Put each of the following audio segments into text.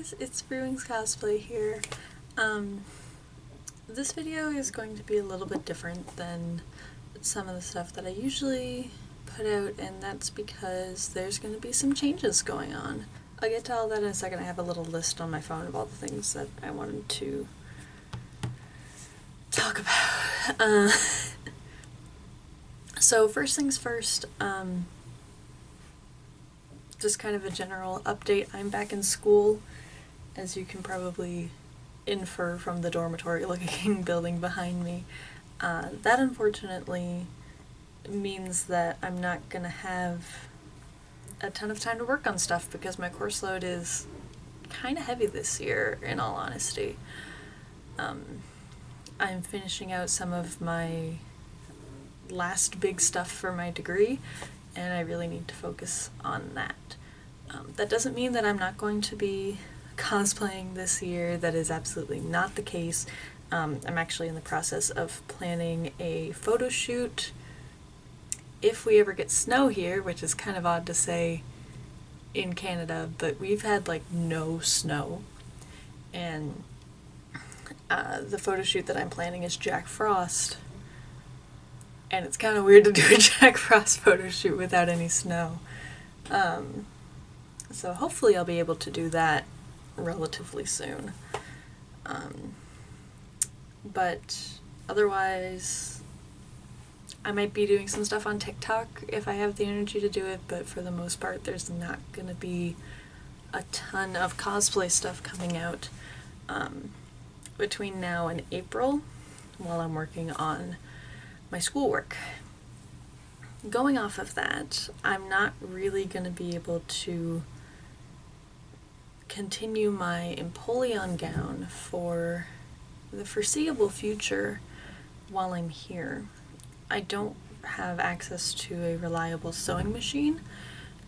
guys, it's Brewing's Cosplay here. This video is going to be a little bit different than some of the stuff that I usually put out, and that's because there's going to be some changes going on. I'll get to all that in a second. I have a little list on my phone of all the things that I wanted to talk about. So first things first, just kind of a general update. I'm back in school, as you can probably infer from the dormitory-looking building behind me. That unfortunately means that I'm not gonna have a ton of time to work on stuff because my course load is kind of heavy this year, in all honesty. I'm finishing out some of my last big stuff for my degree, and I really need to focus on that. That doesn't mean that I'm not going to be cosplaying this year. That is absolutely not the case. I'm actually in the process of planning a photo shoot if we ever get snow here, which is kind of odd to say in Canada, but we've had like no snow, and the photo shoot that I'm planning is Jack Frost, and it's kind of weird to do a Jack Frost photo shoot without any snow. So hopefully I'll be able to do that relatively soon. But otherwise, I might be doing some stuff on TikTok if I have the energy to do it, but for the most part there's not gonna be a ton of cosplay stuff coming out between now and April while I'm working on my schoolwork. Going off of that, I'm not really going to be able to continue my Empoleon gown for the foreseeable future while I'm here. I don't have access to a reliable sewing machine,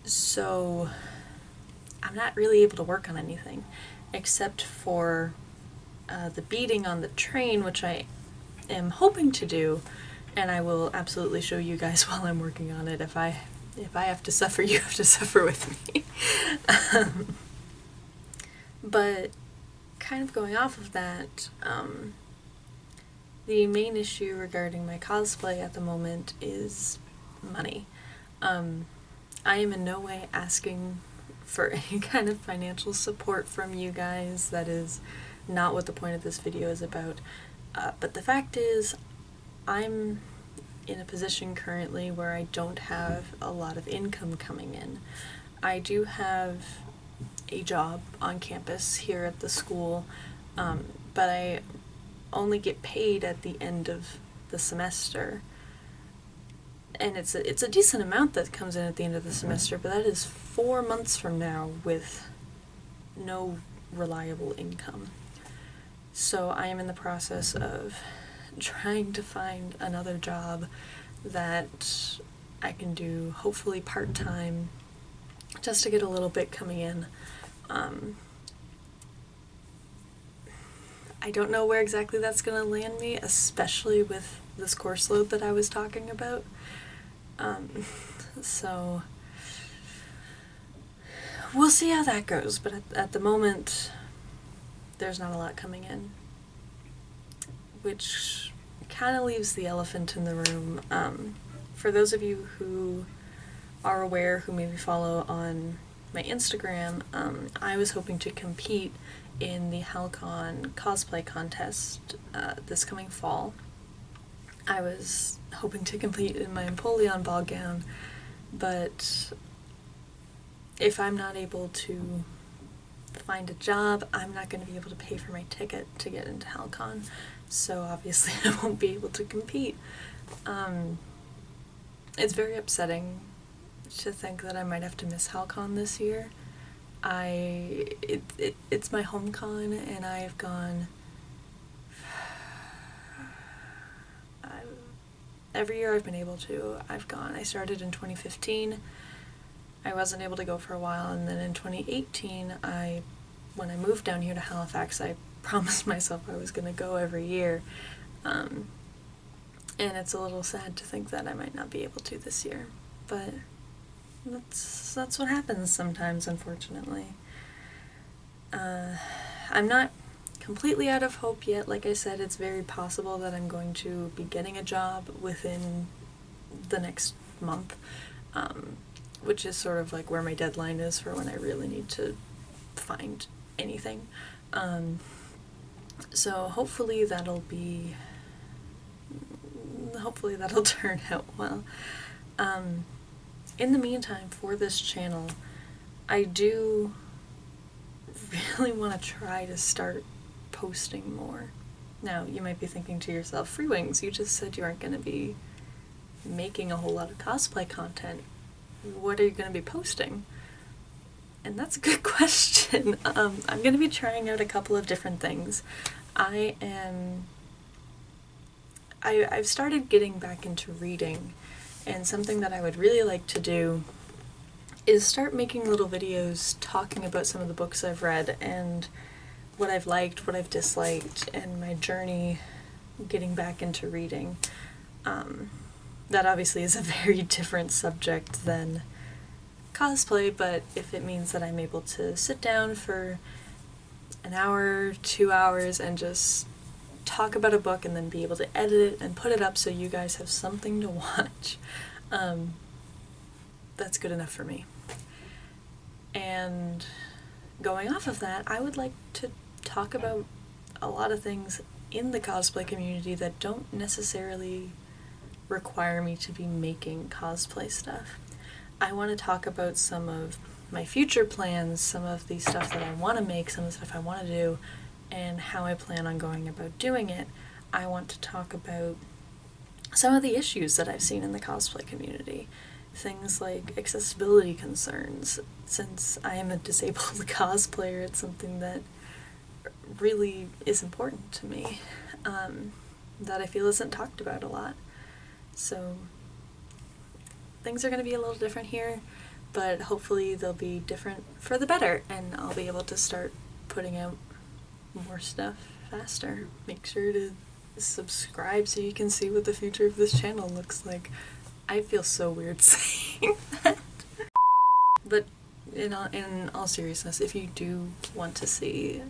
so I'm not really able to work on anything except for the beading on the train, which I am hoping to do, and I will absolutely show you guys while I'm working on it. If I have to suffer, you have to suffer with me. But kind of going off of that, the main issue regarding my cosplay at the moment is money. I am in no way asking for any kind of financial support from you guys. That is not what the point of this video is about. But the fact is, I'm in a position currently where I don't have a lot of income coming in. I do have a job on campus here at the school, but I only get paid at the end of the semester. And it's a decent amount that comes in at the end of the semester, but that is 4 months from now with no reliable income. So I am in the process of trying to find another job that I can do, hopefully part-time, just to get a little bit coming in. I don't know where exactly that's going to land me, especially with this course load that I was talking about. So we'll see how that goes, but at the moment there's not a lot coming in, which kind of leaves the elephant in the room. For those of you who are aware, who maybe follow on my Instagram, I was hoping to compete in the HalCon cosplay contest this coming fall. I was hoping to compete in my Empoleon ball gown, but if I'm not able to find a job, I'm not going to be able to pay for my ticket to get into HalCon, so obviously I won't be able to compete. It's very upsetting to think that I might have to miss HalCon this year. It's my home con, and I've gone every year I've been able to. I've gone. I started in 2015. I wasn't able to go for a while, and then in 2018, when I moved down here to Halifax, I promised myself I was going to go every year, and it's a little sad to think that I might not be able to this year, but that's what happens sometimes, unfortunately. I'm not completely out of hope yet. Like I said, it's very possible that I'm going to be getting a job within the next month, which is sort of like where my deadline is for when I really need to find anything. So hopefully that'll turn out well. In the meantime, for this channel, I do really want to try to start posting more. Now, you might be thinking to yourself, Free Wings, you just said you aren't going to be making a whole lot of cosplay content. What are you going to be posting? And that's a good question. I'm going to be trying out a couple of different things. I've started getting back into reading, and something that I would really like to do is start making little videos talking about some of the books I've read and what I've liked, what I've disliked, and my journey getting back into reading. That obviously is a very different subject than cosplay, but if it means that I'm able to sit down for an hour, 2 hours, and just talk about a book and then be able to edit it and put it up so you guys have something to watch, that's good enough for me. And going off of that, I would like to talk about a lot of things in the cosplay community that don't necessarily require me to be making cosplay stuff. I want to talk about some of my future plans, some of the stuff that I want to make, some of the stuff I want to do, and how I plan on going about doing it. I want to talk about some of the issues that I've seen in the cosplay community. Things like accessibility concerns. Since I am a disabled cosplayer, it's something that really is important to me, that I feel isn't talked about a lot. So things are going to be a little different here, but hopefully they'll be different for the better, and I'll be able to start putting out more stuff faster. Make sure to subscribe so you can see what the future of this channel looks like. I feel so weird saying that. But in all seriousness, if you do want to see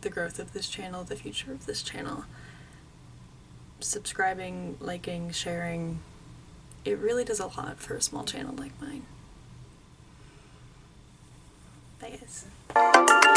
the growth of this channel, the future of this channel, subscribing, liking, sharing, it really does a lot for a small channel like mine. Bye guys.